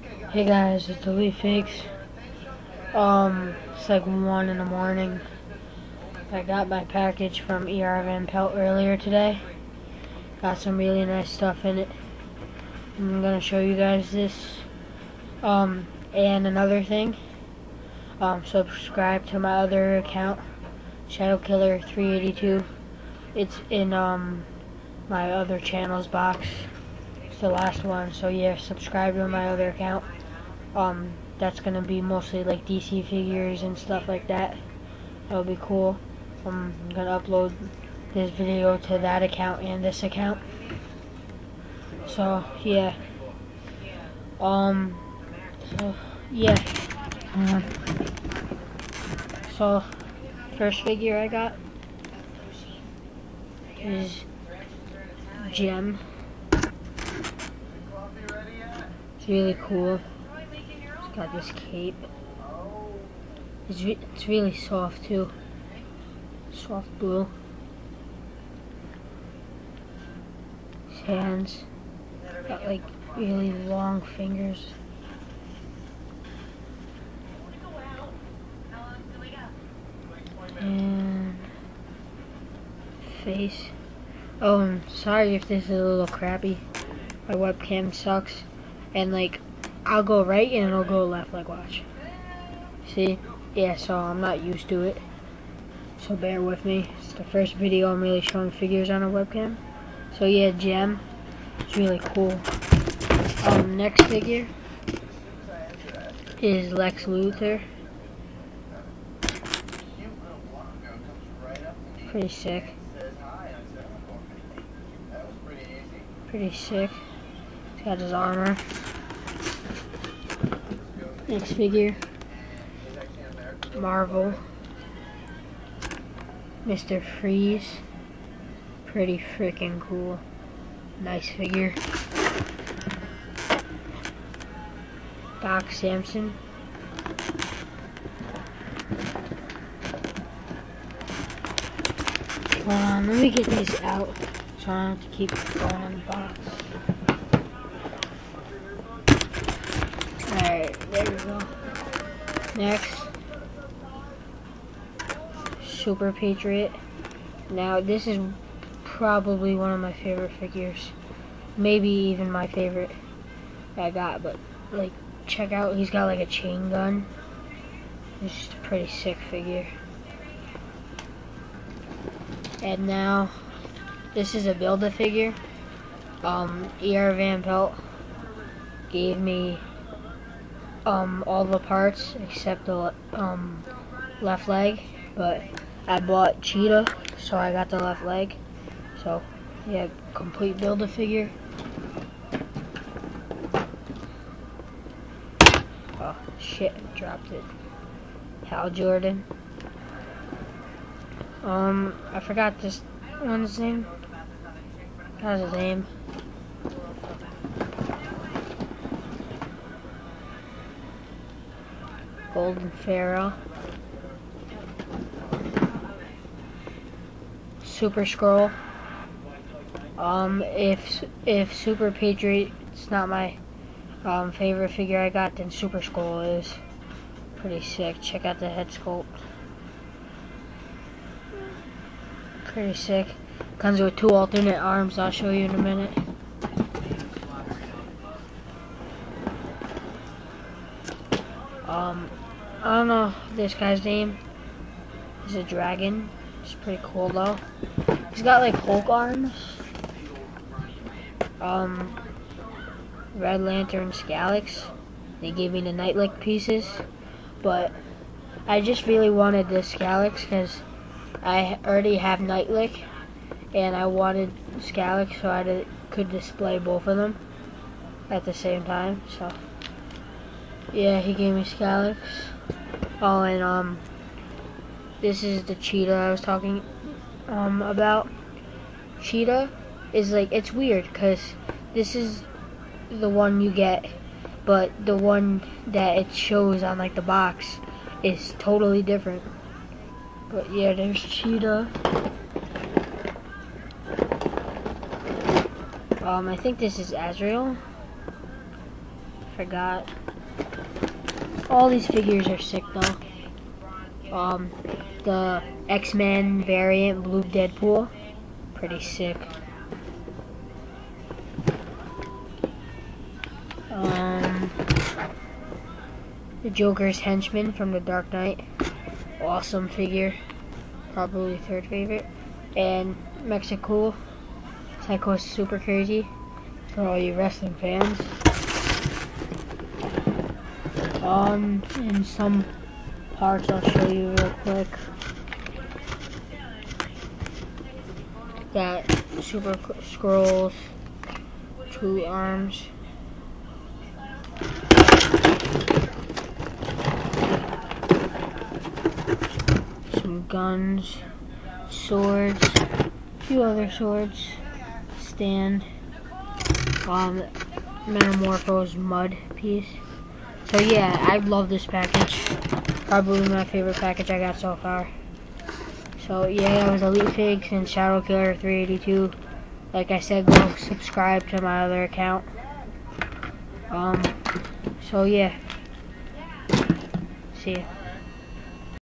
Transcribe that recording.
Hey guys, it's Elite Fakes. It's like 1 in the morning. I got my package from ervanpelts earlier today. Got some really nice stuff in it. I'm gonna show you guys this. And another thing. Subscribe to my other account, ShadowKiller382. It's in my other channels box. It's the last one. So yeah, subscribe to my other account. That's gonna be mostly like DC figures and stuff like that. That'll be cool. I'm gonna upload this video to that account and this account. So yeah. So first figure I got is Gem. It's really cool. It's got this cape. It's really soft too. Soft blue. His hands got like really long fingers. And face. Oh, I'm sorry if this is a little crappy. My webcam sucks. And like, I'll go right and it'll go left, like watch. See? Yeah, so I'm not used to it. So bear with me. It's the first video I'm really showing figures on a webcam. So yeah, Gem. It's really cool. Next figure is Lex Luthor. Pretty sick. Pretty sick. He's got his armor. Next figure, Marvel, Mr. Freeze. Pretty freaking cool. Nice figure. Doc Samson. Hold on, let me get these out so I don't have to keep going on the box. Alright, there we go. Next, Super Patriot. Now, this is probably one of my favorite figures. Maybe even my favorite that I got, but like, check out, he's got like a chain gun. It's just a pretty sick figure. And now, this is a Build-A-Figure. ervanpelts gave me all the parts except the left leg, but I bought Cheetah, so I got the left leg. So yeah, complete Build-A-Figure. Oh shit, dropped it. Hal Jordan. I forgot this one's name. How's his name? Golden Pharaoh. Super Skrull. If Super Patriot's not my favorite figure I got, then Super Skrull is. Pretty sick. Check out the head sculpt. Pretty sick. Comes with 2 alternate arms. I'll show you in a minute. I don't know this guy's name. He's a dragon. It's pretty cool though. He's got like Hulk arms. Red Lantern Scalix. They gave me the Nightlick pieces, but I just really wanted this Scalix because I already have Nightlick, and I wanted Scalix so I could display both of them at the same time. So yeah, he gave me Scalix. Oh, and this is the Cheetah I was talking about. Cheetah is like, it's weird because this is the one you get, but the one that it shows on like the box is totally different. But yeah, there's Cheetah. I think this is Azrael. Forgot. All these figures are sick though. The X-Men variant Blue Deadpool, pretty sick. The Joker's henchman from The Dark Knight, awesome figure, probably third favorite. And Mexico, Psycho's super crazy for all you wrestling fans. In some parts I'll show you real quick. Got super scrolls, 2 arms. Some guns, swords, a few other swords, stand, Metamorpho's mud piece. So yeah, I love this package. Probably my favorite package I got so far. So yeah, that was Elite Figs and Shadow Killer 382. Like I said, go subscribe to my other account. So yeah. See ya.